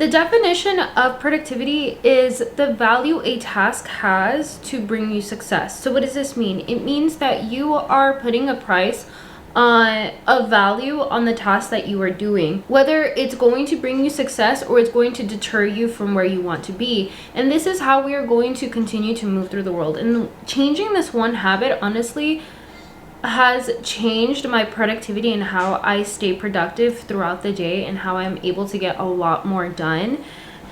definition of productivity is the value a task has to bring you success. So what does this mean? It means that you are putting a price on a value on the task that you are doing, whether it's going to bring you success or it's going to deter you from where you want to be. And this is how we are going to continue to move through the world. And changing this one habit, honestly, has changed my productivity and how I stay productive throughout the day and how I'm able to get a lot more done,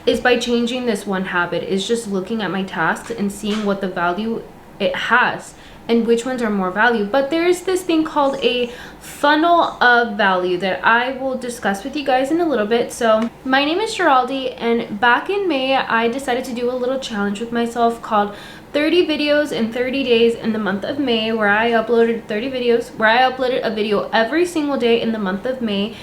is by changing this one habit, is just looking at my tasks and seeing what the value it has and which ones are more value. But there's this thing called a funnel of value that I will discuss with you guys in a little bit. So my name is Geraldi, and back in May I decided to do a little challenge with myself called 30 videos in 30 days in the month of May, where I uploaded 30 videos, where I uploaded a video every single day in the month of May,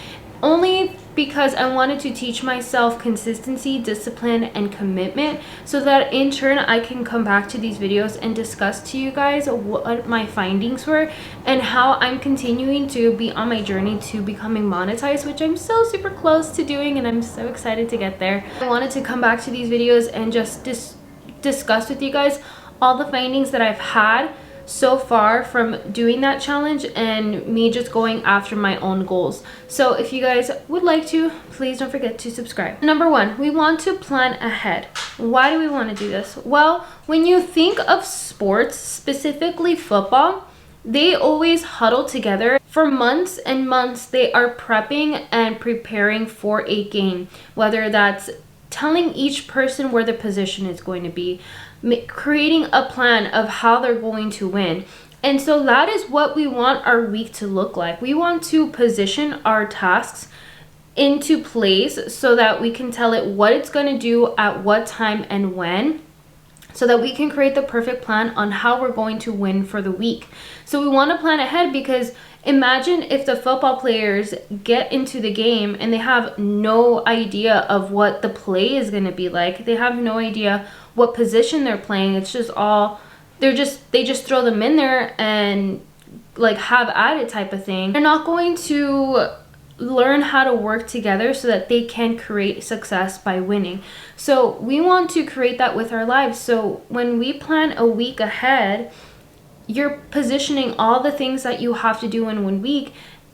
only because I wanted to teach myself consistency, discipline, and commitment, so that in turn I can come back to these videos and discuss to you guys what my findings were and how I'm continuing to be on my journey to becoming monetized, which I'm so super close to doing, and I'm so excited to get there. I wanted to come back to these videos and just discuss with you guys all the findings that I've had so far from doing that challenge and me just going after my own goals. So if you guys would like to, please don't forget to subscribe. Number one, we want to plan ahead. Why do we want to do this? Well, when you think of sports, specifically football, they always huddle together for months and months. They are prepping and preparing for a game, whether that's telling each person where the position is going to be, creating a plan of how they're going to win. And so that is what we want our week to look like. We want to position our tasks into place so that we can tell it what it's going to do at what time and when, so that we can create the perfect plan on how we're going to win for the week. So we want to plan ahead, because imagine if the football players get into the game and they have no idea of what the play is going to be like. They have no idea what position they're playing. It's just all, they just throw them in there and like have at it type of thing. They're not going to learn how to work together so that they can create success by winning. So we want to create that with our lives. So when we plan a week ahead, you're positioning all the things that you have to do in 1 week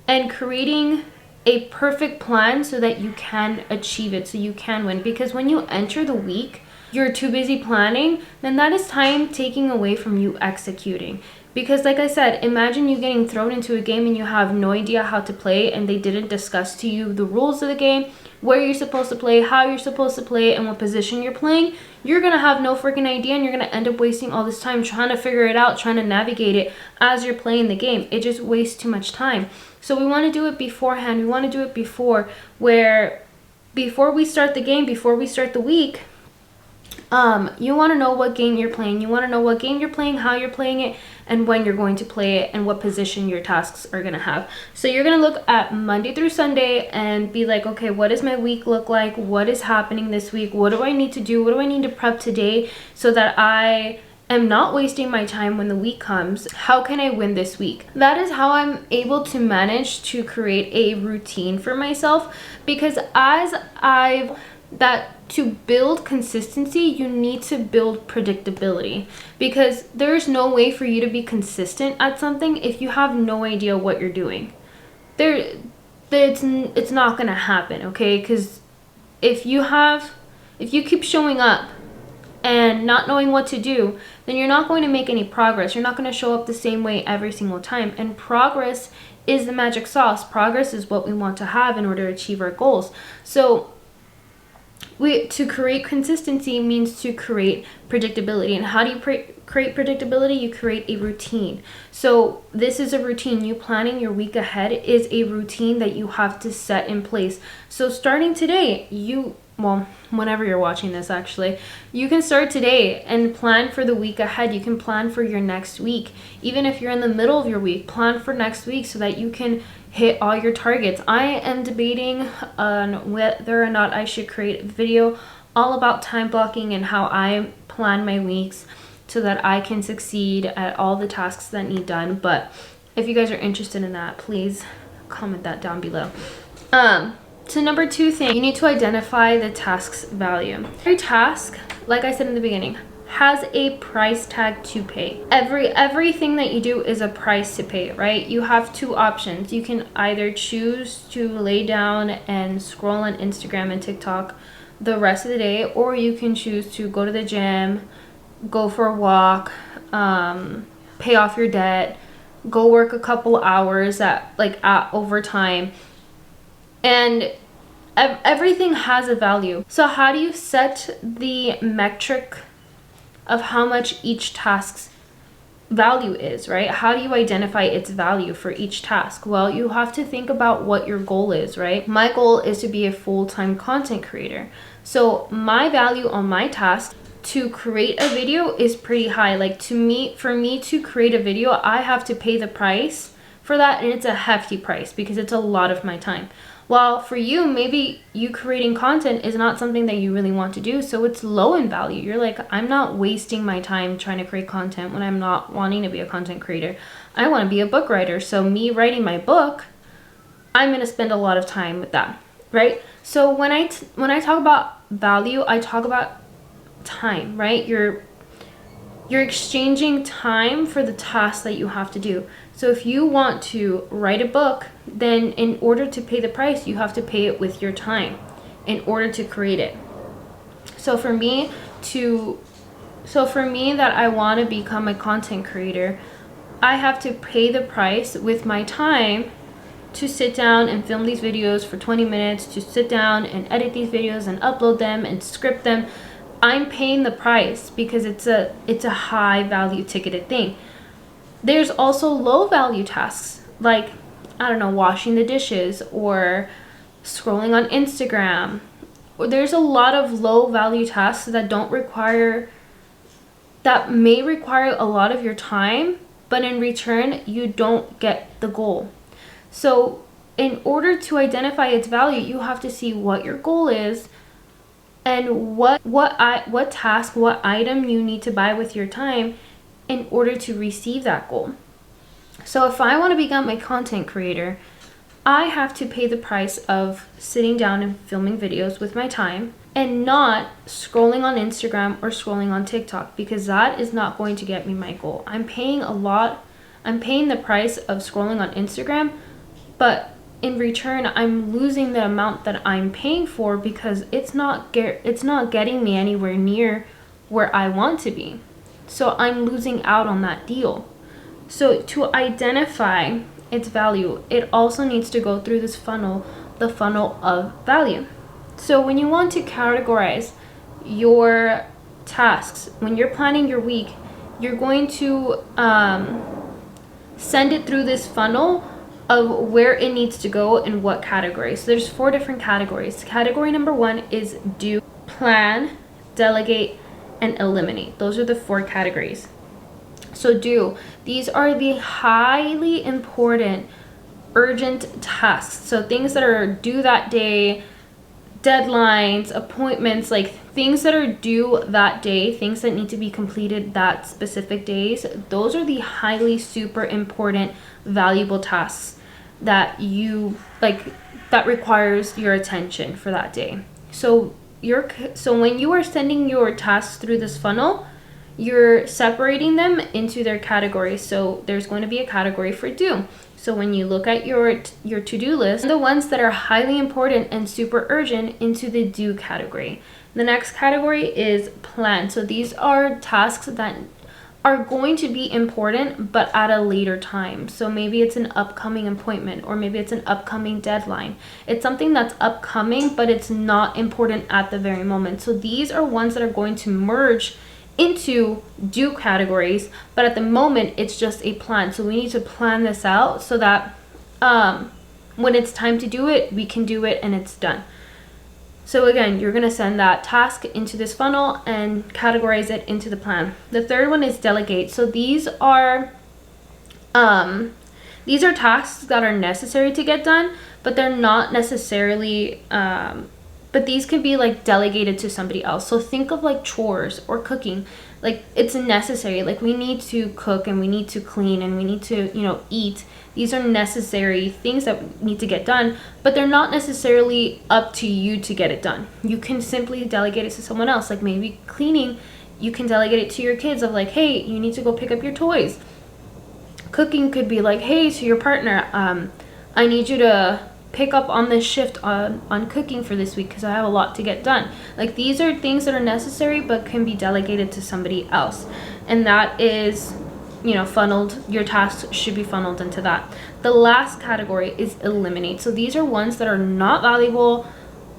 and creating a perfect plan so that you can achieve it, so you can win. Because when you enter the week, you're too busy planning, then that is time taking away from you executing. Because like I said, imagine you getting thrown into a game and you have no idea how to play, and they didn't discuss to you the rules of the game, where you're supposed to play, how you're supposed to play, and what position you're playing. You're gonna have no freaking idea, and you're gonna end up wasting all this time trying to figure it out, trying to navigate it as you're playing the game. It just wastes too much time. So we want to do it beforehand. We want to do it before we start the game, before we start the week. You want to know what game you're playing. You want to know what game you're playing, how you're playing it, and when you're going to play it, and what position your tasks are going to have. So you're going to look at Monday through Sunday and be like, okay, what does my week look like? What is happening this week? What do I need to do? What do I need to prep today so that I am not wasting my time when the week comes? How can I win this week? That is how I'm able to manage to create a routine for myself, because to build consistency, you need to build predictability, because there's no way for you to be consistent at something if you have no idea what you're doing. It's not gonna happen, okay? Because if you keep showing up and not knowing what to do, then you're not going to make any progress. You're not going to show up the same way every single time. And progress is the magic sauce. Progress is what we want to have in order to achieve our goals. So to create consistency means to create predictability. And how do you create predictability? You create a routine. So this is a routine. You planning your week ahead is a routine that you have to set in place. So starting today, whenever you're watching this, actually, you can start today and plan for the week ahead. You can plan for your next week. Even if you're in the middle of your week, plan for next week so that you can hit all your targets. I am debating on whether or not I should create a video all about time blocking and how I plan my weeks so that I can succeed at all the tasks that need done. But if you guys are interested in that, please comment that down below. So number 2 thing, you need to identify the task's value. Every task, like I said in the beginning, has a price tag to pay. Everything that you do is a price to pay, right? You have 2 options. You can either choose to lay down and scroll on Instagram and TikTok the rest of the day, or you can choose to go to the gym, go for a walk, pay off your debt, go work a couple hours at overtime, and everything has a value. So how do you set the metric of how much each task's value is, right? How do you identify its value for each task? Well, you have to think about what your goal is, right? My goal is to be a full-time content creator. So my value on my task to create a video is pretty high. Like for me to create a video, I have to pay the price for that, and it's a hefty price because it's a lot of my time. While for you, maybe you creating content is not something that you really want to do, so it's low in value. You're like, I'm not wasting my time trying to create content when I'm not wanting to be a content creator. I want to be a book writer, so me writing my book, I'm going to spend a lot of time with that, right? So when I talk about value, I talk about time, right? You're exchanging time for the task that you have to do. So if you want to write a book, then in order to pay the price, you have to pay it with your time in order to create it. So for me that I want to become a content creator, I have to pay the price with my time to sit down and film these videos for 20 minutes, to sit down and edit these videos and upload them and script them. I'm paying the price because it's a high value ticketed thing. There's also low value tasks like, I don't know, washing the dishes or scrolling on Instagram. There's a lot of low value tasks that may require a lot of your time, but in return, you don't get the goal. So in order to identify its value, you have to see what your goal is and what task, what item you need to buy with your time in order to receive that goal. So if I want to become a content creator, I have to pay the price of sitting down and filming videos with my time and not scrolling on Instagram or scrolling on TikTok, because that is not going to get me my goal. I'm paying the price of scrolling on Instagram, but in return, I'm losing the amount that I'm paying for because it's not getting me anywhere near where I want to be. So I'm losing out on that deal. So to identify its value, it also needs to go through this funnel, the funnel of value. So when you want to categorize your tasks, when you're planning your week, you're going to send it through this funnel of where it needs to go and what category. So there's 4 different categories. Category number 1 is do, plan, delegate, and eliminate. Those are the 4 categories. So do, these are the highly important, urgent tasks. So things that are due that day, deadlines, appointments, like things that are due that day, things that need to be completed that specific days. Those are the highly super important, valuable tasks that that requires your attention for that day. So when you are sending your tasks through this funnel, you're separating them into their categories. So there's going to be a category for do. So when you look at your to-do list, the ones that are highly important and super urgent into the do category. The next category is plan. So these are tasks that are going to be important, but at a later time. So maybe it's an upcoming appointment, or maybe it's an upcoming deadline. It's something that's upcoming, but it's not important at the very moment. So these are ones that are going to merge into do categories, but at the moment it's just a plan. So we need to plan this out so that when it's time to do it, we can do it and it's done. So again, you're going to send that task into this funnel and categorize it into the plan. The third one is delegate. So these are tasks that are necessary to get done, but they're not necessarily but these could be like delegated to somebody else. So think of like chores or cooking. Like, it's necessary. Like, we need to cook and we need to clean and we need to, you know, eat. These are necessary things that need to get done, but they're not necessarily up to you to get it done. You can simply delegate it to someone else. Like, maybe cleaning, you can delegate it to your kids of like, hey, you need to go pick up your toys. Cooking could be like, hey, to your partner, I need you to pick up on this shift on cooking for this week because I have a lot to get done. Like, these are things that are necessary but can be delegated to somebody else, and that is, you know, funneled. Your tasks should be funneled into that. The last category is eliminate. So these are ones that are not valuable,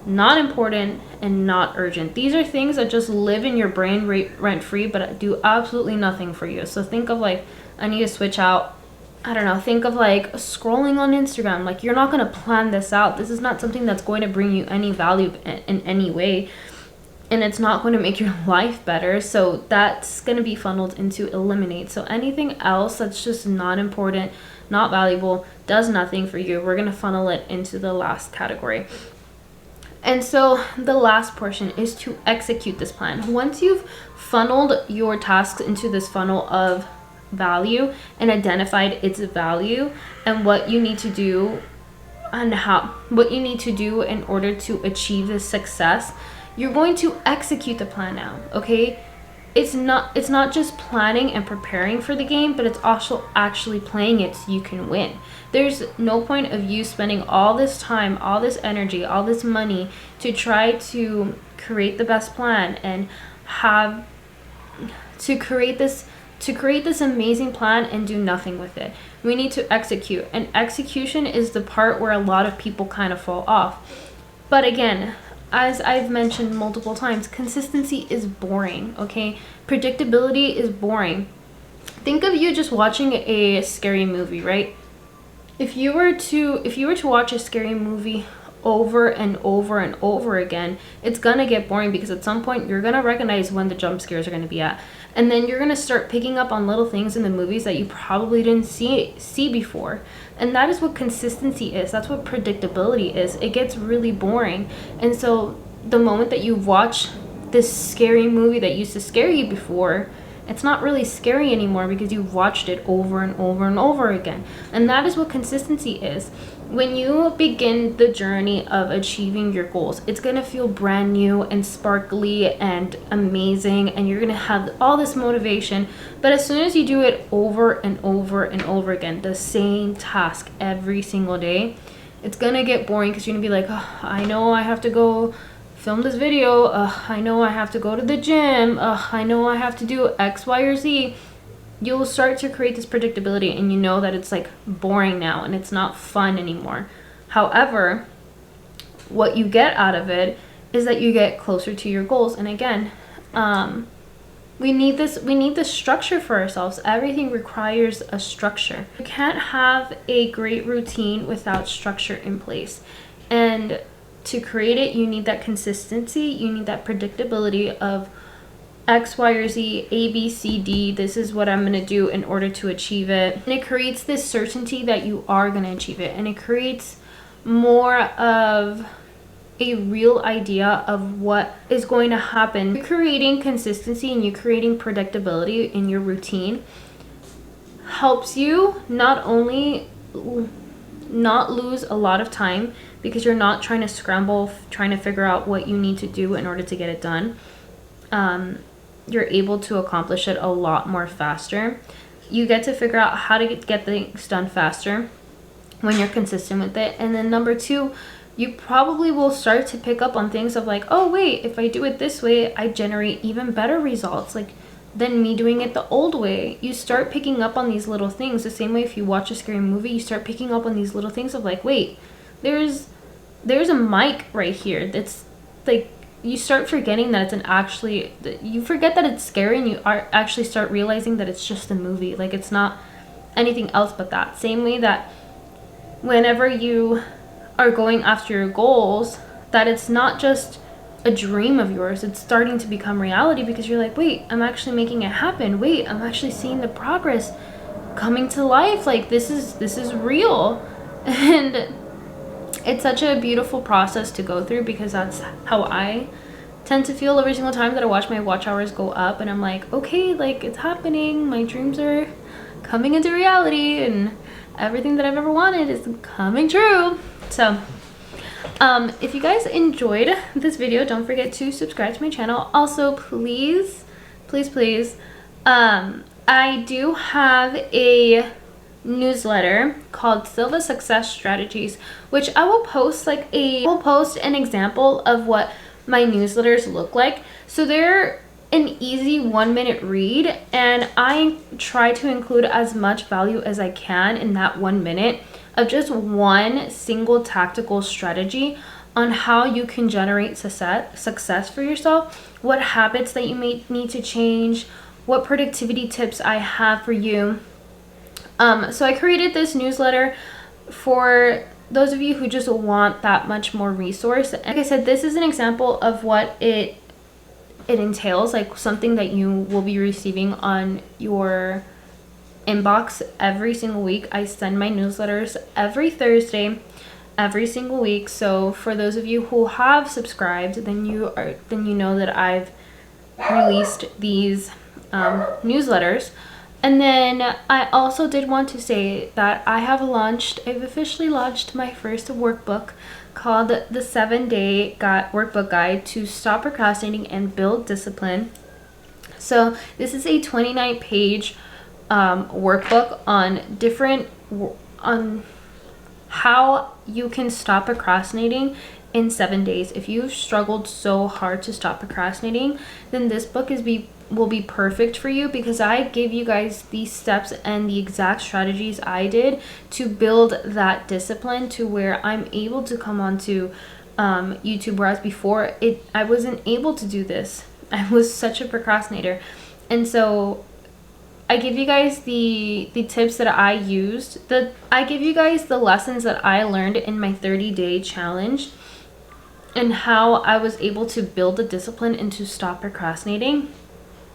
not important, and not urgent. These are things that just live in your brain rent free but do absolutely nothing for you. So think of like, I need to switch out, I don't know, think of like scrolling on Instagram. Like, you're not going to plan this out. This is not something that's going to bring you any value in any way, and it's not going to make your life better. So that's going to be funneled into eliminate. So anything else that's just not important, not valuable, does nothing for you, we're going to funnel it into the last category. And so the last portion is to execute this plan. Once you've funneled your tasks into this funnel of value and identified its value and what you need to do and what you need to do in order to achieve this success, you're going to execute the plan now. Okay, it's not just planning and preparing for the game, but it's also actually playing it so you can win. There's no point of you spending all this time, all this energy, all this money to try to create the best plan and have to create this amazing plan and do nothing with it. We need to execute, and execution is the part where a lot of people kind of fall off. But again, as I've mentioned multiple times, consistency is boring, okay? Predictability is boring. Think of you just watching a scary movie, right? If you were to watch a scary movie over and over and over again, it's gonna get boring because at some point you're gonna recognize when the jump scares are gonna be at. And then you're gonna start picking up on little things in the movies that you probably didn't see before. And that is what consistency is. That's what predictability is. It gets really boring. And so the moment that you watch this scary movie that used to scare you before, it's not really scary anymore because you've watched it over and over and over again. And that is what consistency is. When you begin the journey of achieving your goals, it's going to feel brand new and sparkly and amazing, and you're going to have all this motivation. But as soon as you do it over and over and over again, the same task every single day, it's going to get boring because you're going to be like, oh, I know I have to go film this video. I know I have to go to the gym. I know I have to do X, Y, or Z. You'll start to create this predictability, and you know that it's like boring now and it's not fun anymore. However, what you get out of it is that you get closer to your goals. And again, we need this structure for ourselves. Everything requires a structure. You can't have a great routine without structure in place. And to create it, you need that consistency, you need that predictability of X, Y, or Z, A, B, C, D. This is what I'm going to do in order to achieve it. And it creates this certainty that you are going to achieve it. And it creates more of a real idea of what is going to happen. You're creating consistency and you're creating predictability in your routine helps you not only not lose a lot of time because you're not trying to scramble, trying to figure out what you need to do in order to get it done. You're able to accomplish it a lot more faster. You get to figure out how to get things done faster when you're consistent with it. And then number two, you probably will start to pick up on things of like, oh wait, if I do it this way, I generate even better results like than me doing it the old way. You start picking up on these little things. The same way if you watch a scary movie, you start picking up on these little things of like, wait, there's a mic right here. That's like, you start forgetting that you forget that it's scary, and you actually start realizing that it's just a movie. Like, it's not anything else but that. Same way that whenever you are going after your goals, that it's not just a dream of yours, it's starting to become reality because you're like, wait, I'm actually making it happen. Wait, I'm actually seeing the progress coming to life. Like, this is real. And it's such a beautiful process to go through because that's how I tend to feel every single time that I watch my watch hours go up, and I'm like, okay, like it's happening, my dreams are coming into reality, and everything that I've ever wanted is coming true. So if you guys enjoyed this video, don't forget to subscribe to my channel. Also, please I do have a newsletter called Silva Success Strategies, which I will post an example of what my newsletters look like. So they're an easy 1-minute read, and I try to include as much value as I can in that 1 minute of just one single tactical strategy on how you can generate success for yourself, what habits that you may need to change, what productivity tips I have for you. So I created this newsletter for those of you who just want that much more resource. Like I said, this is an example of what it entails, like something that you will be receiving on your inbox every single week. I send my newsletters every Thursday, every single week. So for those of you who have subscribed, then you know that I've released these newsletters. And then I also did want to say that I've officially launched my first workbook called the 7-Day Workbook Guide to Stop Procrastinating and Build Discipline. So this is a 29-page workbook on how you can stop procrastinating in 7 days. If you've struggled so hard to stop procrastinating, then this book will be perfect for you, because I give you guys these steps and the exact strategies I did to build that discipline to where I'm able to come onto YouTube, whereas before I wasn't able to do this. I was such a procrastinator. And so I give you guys the tips that I used. I give you guys the lessons that I learned in my 30-day challenge, and how I was able to build the discipline and to stop procrastinating,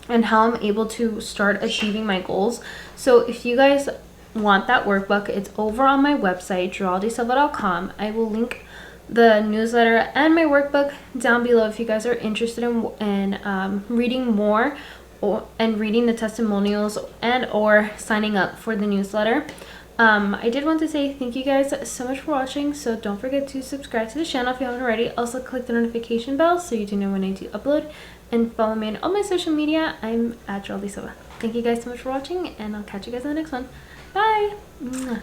and how I'm able to start achieving my goals. So if you guys want that workbook, it's over on my website, geraldisilva.com. I will link the newsletter and my workbook down below if you guys are interested in reading more and reading the testimonials and or signing up for the newsletter. I did want to say thank you guys so much for watching, so don't forget to subscribe to the channel if you haven't already. Also click the notification bell so you do know when I do upload, and follow me on all my social media. I'm at Geraldine Silva. Thank you guys so much for watching, and I'll catch you guys in the next one. Bye. Mwah.